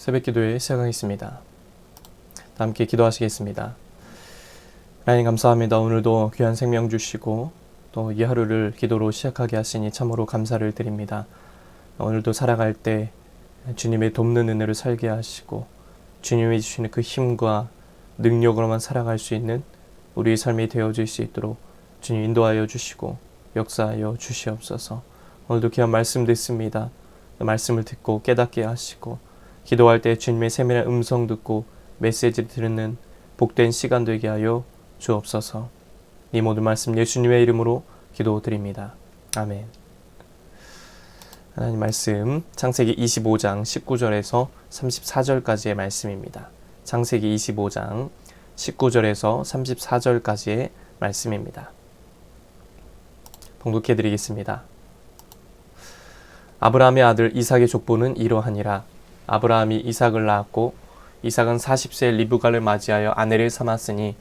새벽기도회 시작하겠습니다. 함께 기도하시겠습니다. 하나님 감사합니다. 오늘도 귀한 생명 주시고 또 이 하루를 기도로 시작하게 하시니 참으로 감사를 드립니다. 오늘도 살아갈 때 주님의 돕는 은혜를 살게 하시고 주님이 주시는 그 힘과 능력으로만 살아갈 수 있는 우리의 삶이 되어질 수 있도록 주님 인도하여 주시고 역사하여 주시옵소서. 오늘도 귀한 말씀 듣습니다. 말씀을 듣고 깨닫게 하시고 기도할 때 주님의 세밀한 음성 듣고 메시지를 듣는 복된 시간 되게 하여 주옵소서. 이 모든 말씀 예수님의 이름으로 기도드립니다. 아멘. 하나님 말씀 창세기 25장 19절에서 34절까지의 말씀입니다. 창세기 25장 19절에서 34절까지의 말씀입니다. 봉독해 드리겠습니다. 아브라함의 아들 이삭의 족보는 이러하니라. 아브라함이 이삭을 낳았고 이삭은 40세에 리브가를 맞이하여 아내를 삼았으니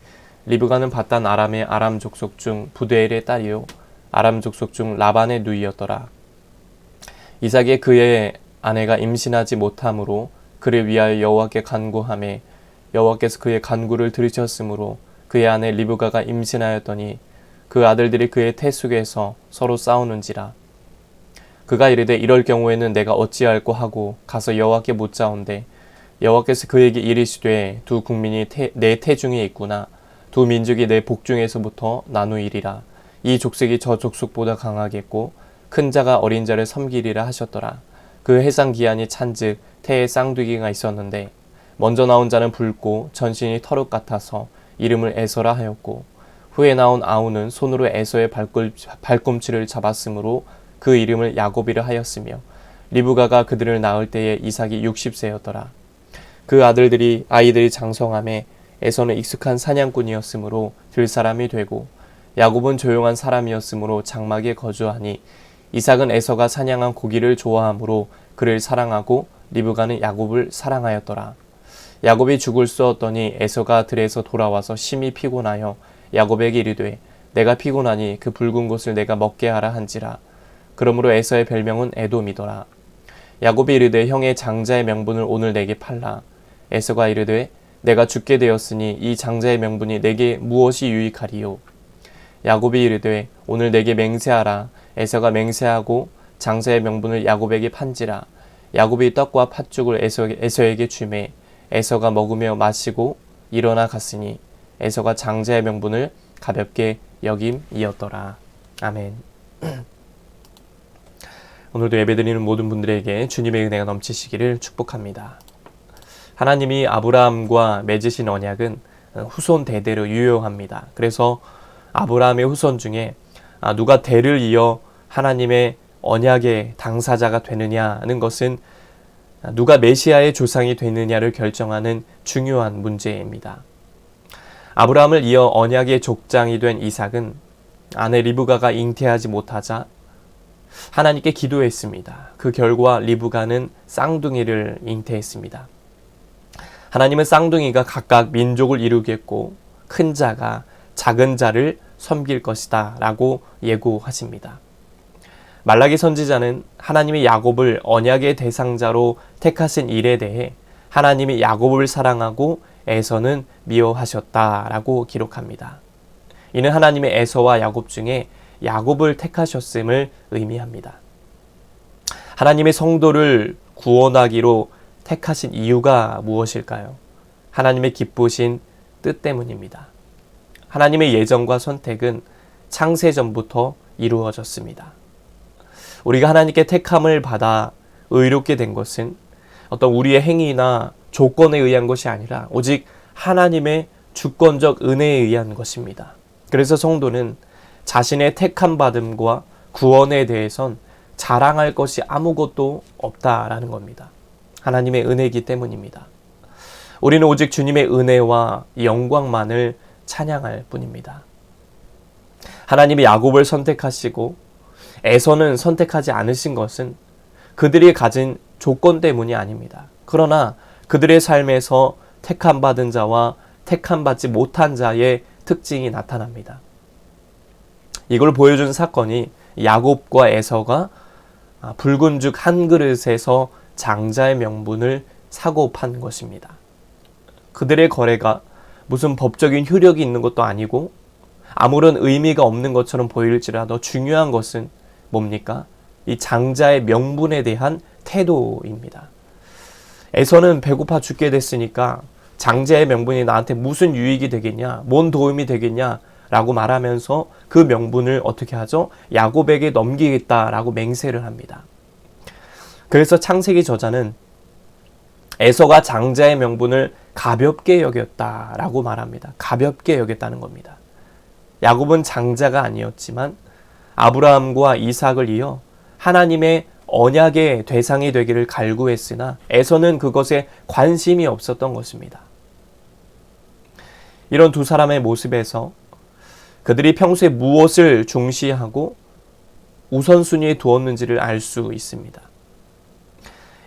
리브가는 바단 아람의 아람 족속 중 부드엘의 딸이요 아람 족속 중 라반의 누이였더라. 이삭이 그의 아내가 임신하지 못하므로 그를 위하여 여호와께 간구하매 여호와께서 그의 간구를 들으셨으므로 그의 아내 리브가가 임신하였더니 그 아들들이 그의 태숙에서 서로 싸우는지라. 그가 이르되 이럴 경우에는 내가 어찌할꼬 하고 가서 여호와께 묻자온대 여호와께서 그에게 이르시되 두 국민이 내 태중에 있구나. 두 민족이 내 복중에서부터 나누이리라. 이 족속이 저 족속보다 강하겠고 큰 자가 어린 자를 섬기리라 하셨더라. 그 해상 기한이 찬즉 태에 쌍둥이가 있었는데 먼저 나온 자는 붉고 전신이 터룩 같아서 이름을 에서라 하였고 후에 나온 아우는 손으로 에서의 발꿈치를 잡았으므로 그 이름을 야곱이라 하였으며 리브가가 그들을 낳을 때에 이삭이 60세였더라. 그 아이들이 장성함에 에서는 익숙한 사냥꾼이었으므로 들사람이 되고 야곱은 조용한 사람이었으므로 장막에 거주하니 이삭은 에서가 사냥한 고기를 좋아하므로 그를 사랑하고 리브가는 야곱을 사랑하였더라. 야곱이 죽을 쏘았더니 에서가 들에서 돌아와서 심히 피곤하여 야곱에게 이르되 내가 피곤하니 그 붉은 것을 내가 먹게 하라 한지라. 그러므로 에서의 별명은 에돔이더라. 야곱이 이르되 형의 장자의 명분을 오늘 내게 팔라. 에서가 이르되 내가 죽게 되었으니 이 장자의 명분이 내게 무엇이 유익하리요. 야곱이 이르되 오늘 내게 맹세하라. 에서가 맹세하고 장자의 명분을 야곱에게 판지라. 야곱이 떡과 팥죽을 에서에게 주매 에서가 먹으며 마시고 일어나 갔으니 에서가 장자의 명분을 가볍게 여김이었더라. 아멘. 오늘도 예배드리는 모든 분들에게 주님의 은혜가 넘치시기를 축복합니다. 하나님이 아브라함과 맺으신 언약은 후손 대대로 유효합니다. 그래서 아브라함의 후손 중에 누가 대를 이어 하나님의 언약의 당사자가 되느냐는 것은 누가 메시아의 조상이 되느냐를 결정하는 중요한 문제입니다. 아브라함을 이어 언약의 족장이 된 이삭은 아내 리브가가 잉태하지 못하자 하나님께 기도했습니다. 그 결과 리브가는 쌍둥이를 잉태했습니다. 하나님은 쌍둥이가 각각 민족을 이루겠고 큰 자가 작은 자를 섬길 것이다 라고 예고하십니다. 말라기 선지자는 하나님이 야곱을 언약의 대상자로 택하신 일에 대해 하나님이 야곱을 사랑하고 에서는 미워하셨다라고 기록합니다. 이는 하나님의 에서와 야곱 중에 야곱을 택하셨음을 의미합니다. 하나님의 성도를 구원하기로 택하신 이유가 무엇일까요? 하나님의 기쁘신 뜻 때문입니다. 하나님의 예정과 선택은 창세전부터 이루어졌습니다. 우리가 하나님께 택함을 받아 의롭게 된 것은 어떤 우리의 행위나 조건에 의한 것이 아니라 오직 하나님의 주권적 은혜에 의한 것입니다. 그래서 성도는 자신의 택함 받음과 구원에 대해선 자랑할 것이 아무것도 없다라는 겁니다. 하나님의 은혜이기 때문입니다. 우리는 오직 주님의 은혜와 영광만을 찬양할 뿐입니다. 하나님이 야곱을 선택하시고 에서는 선택하지 않으신 것은 그들이 가진 조건 때문이 아닙니다. 그러나 그들의 삶에서 택함받은 자와 택함받지 못한 자의 특징이 나타납니다. 이걸 보여준 사건이 야곱과 에서가 붉은 죽 한 그릇에서 장자의 명분을 사고 판 것입니다. 그들의 거래가 무슨 법적인 효력이 있는 것도 아니고 아무런 의미가 없는 것처럼 보일지라도 중요한 것은 뭡니까? 이 장자의 명분에 대한 태도입니다. 에서는 배고파 죽게 됐으니까 장자의 명분이 나한테 무슨 유익이 되겠냐, 뭔 도움이 되겠냐 라고 말하면서 그 명분을 어떻게 하죠? 야곱에게 넘기겠다라고 맹세를 합니다. 그래서 창세기 저자는 에서가 장자의 명분을 가볍게 여겼다라고 말합니다. 가볍게 여겼다는 겁니다. 야곱은 장자가 아니었지만 아브라함과 이삭을 이어 하나님의 언약의 대상이 되기를 갈구했으나 에서는 그것에 관심이 없었던 것입니다. 이런 두 사람의 모습에서 그들이 평소에 무엇을 중시하고 우선순위에 두었는지를 알 수 있습니다.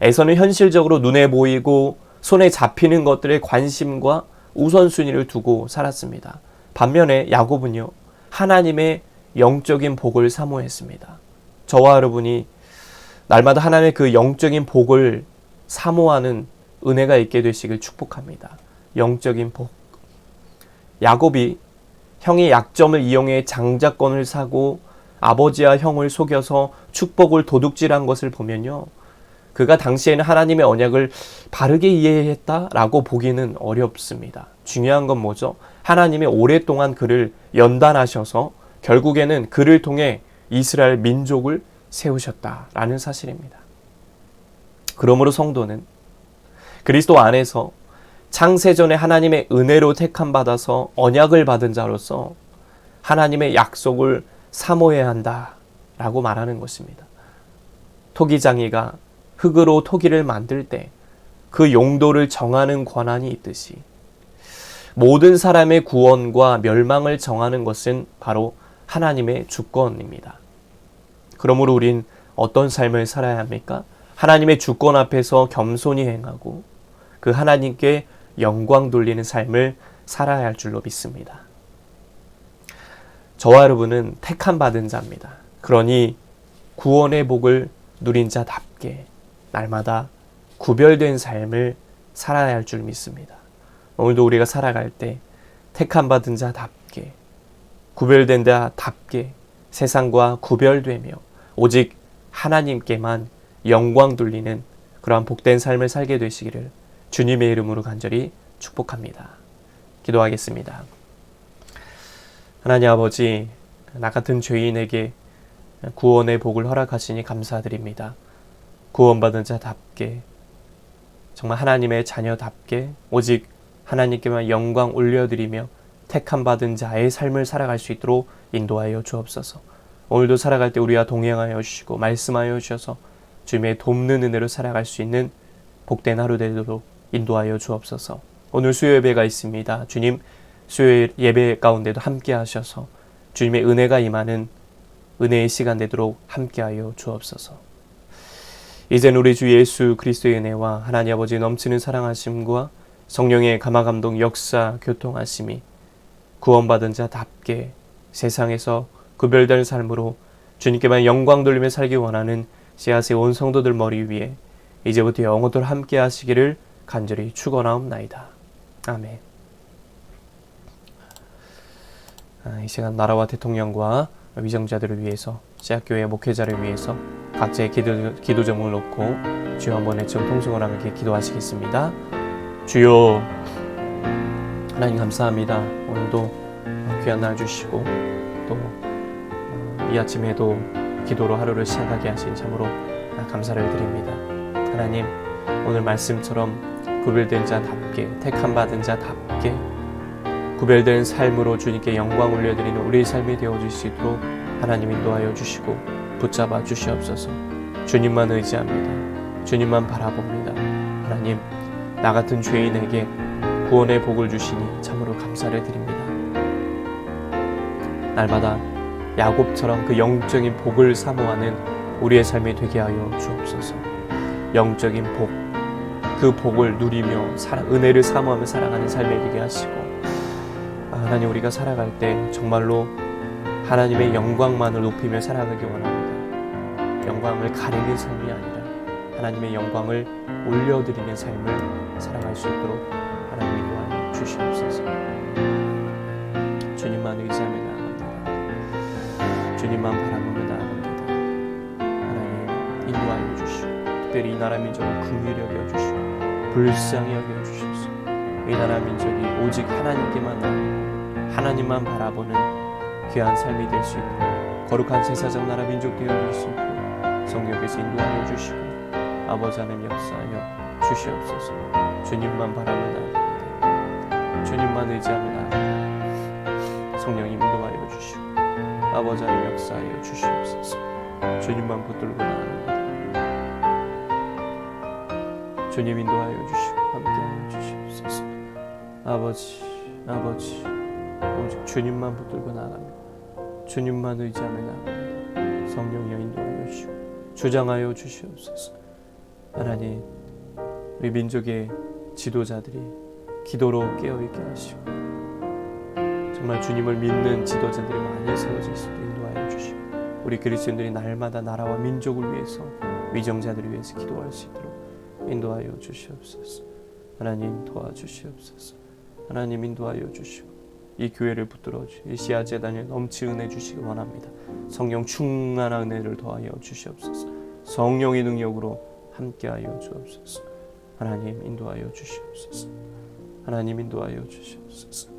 에서는 현실적으로 눈에 보이고 손에 잡히는 것들에 관심과 우선순위를 두고 살았습니다. 반면에 야곱은요, 하나님의 영적인 복을 사모했습니다. 저와 여러분이 날마다 하나님의 그 영적인 복을 사모하는 은혜가 있게 되시길 축복합니다. 영적인 복. 야곱이 형의 약점을 이용해 장자권을 사고 아버지와 형을 속여서 축복을 도둑질한 것을 보면요, 그가 당시에는 하나님의 언약을 바르게 이해했다라고 보기는 어렵습니다. 중요한 건 뭐죠? 하나님이 오랫동안 그를 연단하셔서 결국에는 그를 통해 이스라엘 민족을 세우셨다라는 사실입니다. 그러므로 성도는 그리스도 안에서 창세전에 하나님의 은혜로 택함받아서 언약을 받은 자로서 하나님의 약속을 사모해야 한다라고 말하는 것입니다. 토기장이가 흙으로 토기를 만들 때 그 용도를 정하는 권한이 있듯이 모든 사람의 구원과 멸망을 정하는 것은 바로 하나님의 주권입니다. 그러므로 우린 어떤 삶을 살아야 합니까? 하나님의 주권 앞에서 겸손히 행하고 그 하나님께 영광 돌리는 삶을 살아야 할 줄로 믿습니다. 저와 여러분은 택함 받은 자입니다. 그러니 구원의 복을 누린 자답게 날마다 구별된 삶을 살아야 할 줄 믿습니다. 오늘도 우리가 살아갈 때 택함 받은 자답게 구별된 자답게 세상과 구별되며 오직 하나님께만 영광 돌리는 그러한 복된 삶을 살게 되시기를 주님의 이름으로 간절히 축복합니다. 기도하겠습니다. 하나님 아버지, 나 같은 죄인에게 구원의 복을 허락하시니 감사드립니다. 구원받은 자답게 정말 하나님의 자녀답게 오직 하나님께만 영광 올려드리며 택함 받은 자의 삶을 살아갈 수 있도록 인도하여 주옵소서. 오늘도 살아갈 때 우리와 동행하여 주시고 말씀하여 주셔서 주님의 돕는 은혜로 살아갈 수 있는 복된 하루 되도록 인도하여 주옵소서. 오늘 수요 예배가 있습니다. 주님, 수요 예배 가운데도 함께 하셔서 주님의 은혜가 임하는 은혜의 시간 되도록 함께하여 주옵소서. 이젠 우리 주 예수 그리스도의 은혜와 하나님 아버지 넘치는 사랑하심과 성령의 감화감동 역사 교통하심이 구원받은 자답게 세상에서 구별된 삶으로 주님께만 영광 돌리며 살기 원하는 씨앗의 온 성도들 머리 위에 이제부터 영원토록 함께 하시기를 간절히 축원하옵나이다. 아멘. 이 시간 나라와 대통령과 위정자들을 위해서 씨앗교회 목회자를 위해서 각자의 기도 제목을 놓고 주여 한번 외치고 통성을 함께 기도하시겠습니다. 주여 하나님 감사합니다. 오늘도 귀한 날 주시고 또 이 아침에도 기도로 하루를 시작하게 하신 참으로 감사를 드립니다. 하나님, 오늘 말씀처럼 구별된 자답게 택함 받은 자답게 구별된 삶으로 주님께 영광 올려드리는 우리의 삶이 되어주시도록 하나님 인도하여 주시고 붙잡아 주시옵소서. 주님만 의지합니다. 주님만 바라봅니다. 하나님, 나 같은 죄인에게 구원의 복을 주시니 참으로 감사를 드립니다. 날마다 야곱처럼 그 영적인 복을 사모하는 우리의 삶이 되게 하여 주옵소서. 영적인 복, 그 복을 누리며 은혜를 사모하며 살아가는 삶이 되게 하시고 하나님, 우리가 살아갈 때 정말로 하나님의 영광만을 높이며 살아가기 원합니다. 영광을 가리는 삶이 아니라 하나님의 영광을 올려드리는 삶을 살아갈 수 있도록 하나님 인도하여 주시옵소서. 주님만 의지하며 나아갑니다. 주님만 바라보며 나아갑니다. 하나님 인도하여 주시고 특별히 이 나라 민족을 긍휼히 여겨주시고 불쌍히 여겨주시옵소서. 이 나라 민족이 오직 하나님께만 나아가고 하나님만 바라보는 귀한 삶이 될 수 있도록 거룩한 제사장 나라 민족 되어줄 수 있도록 성령께서 인도하여 주시고 아버지 하나님 역사하여 주시옵소서. 주님만 바라보며 나아갑니다. 주님만 의지하며 나아갑니다. 성령님 인도하여 주시고 아버지 하나님 역사하여 주시옵소서. 주님만 붙들고 나아갑니다. 주님 인도하여 주시고 함께하여 주시옵소서. 아버지 오직 주님만 붙들고 나아갑니다. 주님만 의지하며 나아갑니다. 성령이여 인도하여 주시고 주장하여 주시옵소서. 하나님 우리 민족의 지도자들이 기도로 깨어있게 하시고 정말 주님을 믿는 지도자들이 많이 세워질 수 있도록 인도하여 주시고 우리 그리스도인들이 날마다 나라와 민족을 위해서 위정자들을 위해서 기도할 수 있도록 인도하여 주시옵소서. 하나님 도와주시옵소서. 하나님 인도하여 주시고 이 교회를 붙들어 주시고 이 씨앗 재단에 넘치 은혜 주시기 원합니다. 성령 충만한 은혜를 더하여 주시옵소서. 성령의 능력으로 함께하여 주옵소서. 하나님 인도하여 주시옵소서. 하나님 인도하여 주시옵소서.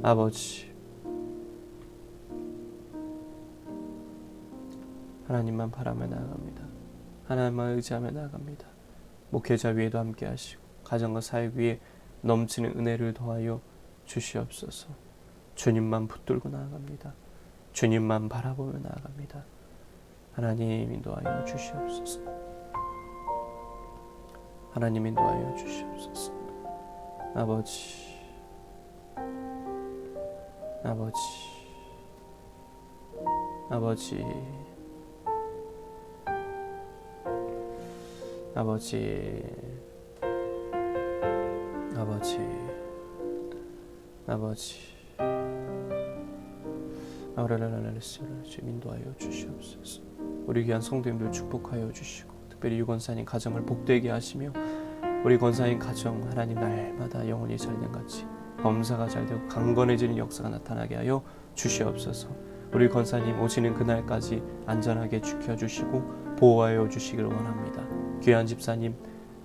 아버지 하나님만 바라며 나아갑니다. 하나님만 의지하며 나아갑니다. 목회자 위에도 함께 하시고 가정과 사역 위에 넘치는 은혜를 더하여 주시옵소서. 주님만 붙들고 나아갑니다. 주님만 바라보며 나아갑니다. 하나님 인도하여 주시옵소서. 하나님 인도하여 주시옵소서. 아버지 주님 인도하여 주시옵소서. 우리 귀한 성도님들 축복하여 주시고 특별히 유권사님 가정을 복되게 하시며 우리 권사님 가정 하나님 날마다 영혼이 잘된같이 범사가 잘되고 강건해지는 역사가 나타나게 하여 주시옵소서. 우리 권사님 오시는 그날까지 안전하게 지켜주시고 보호하여 주시길 원합니다. 귀한 집사님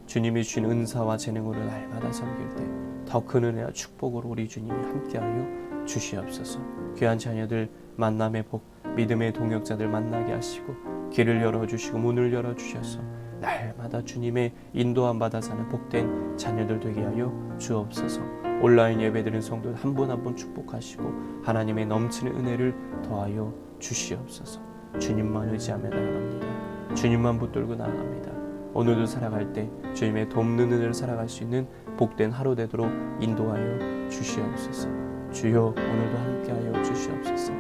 주님이 주신 은사와 재능으로 날마다 섬길 때 더 큰 은혜와 축복으로 우리 주님이 함께하여 주시옵소서. 귀한 자녀들 만남의 복, 믿음의 동역자들 만나게 하시고 길을 열어주시고 문을 열어주셔서 날마다 주님의 인도함 받아 사는 복된 자녀들 되게 하여 주옵소서. 온라인 예배드리는 성도들 한 분 한 분 축복하시고 하나님의 넘치는 은혜를 더하여 주시옵소서. 주님만 의지하며 나아갑니다. 주님만 붙들고 나아갑니다. 오늘도 살아갈 때 주님의 돕는 은혜를 살아갈 수 있는 복된 하루 되도록 인도하여 주시옵소서. 주여 오늘도 함께하여 주시옵소서.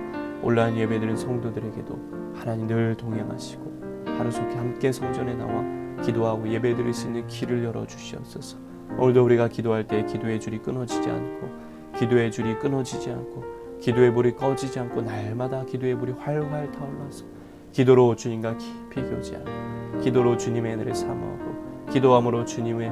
온라인 예배드리는 성도들에게도 하나님 늘 동행하시고 하루속히 함께 성전에 나와 기도하고 예배드릴 수 있는 길을 열어주시옵소서. 오늘도 우리가 기도할 때 기도의 줄이 끊어지지 않고 기도의 불이 꺼지지 않고 날마다 기도의 불이 활활 타올라서 기도로 주님과 깊이 교제하고 기도로 주님의 은혜를 사모하고 기도함으로 주님을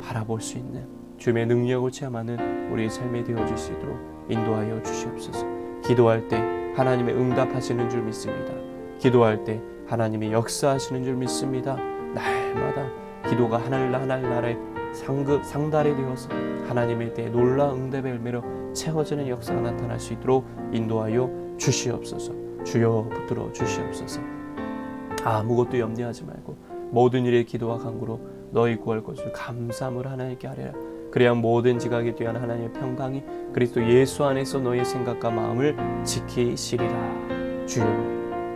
바라볼 수 있는 주님의 능력을 체험하는 우리의 삶이 되어질 수 있도록 인도하여 주시옵소서. 기도할 때 하나님의 응답하시는 줄 믿습니다. 기도할 때 하나님의 역사하시는 줄 믿습니다. 날마다 기도가 하늘나라의 상달이 되어서 하나님의 때에 놀라운 응답의 열매로 채워지는 역사가 나타날 수 있도록 인도하여 주시옵소서. 주여 붙들어 주시옵소서. 아무것도 염려하지 말고 모든 일에 기도와 간구로 너희 구할 것을 감사함을 하나님께 하리라. 그래야 모든 지각에 뛰어난 하나님의 평강이 그리스도 예수 안에서 너의 생각과 마음을 지키시리라. 주여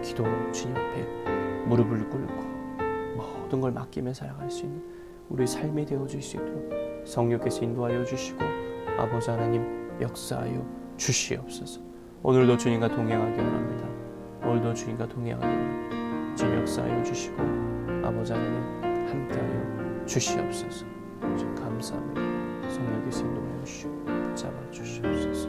기도 주님 앞에 무릎을 꿇고 모든 걸 맡기며 살아갈 수 있는 우리 삶이 되어줄 수 있도록 성령께서 인도하여 주시고 아버지 하나님 역사하여 주시옵소서. 오늘도 주님과 동행하기 원합니다. 오늘도 주님과 동행하기 원합니다. 주님 역사하여 주시고 아버지 하나님 함께하여 주시옵소서. 주님 감사합니다. 성령께서 인도하여 주시고 붙잡아 주시옵소서.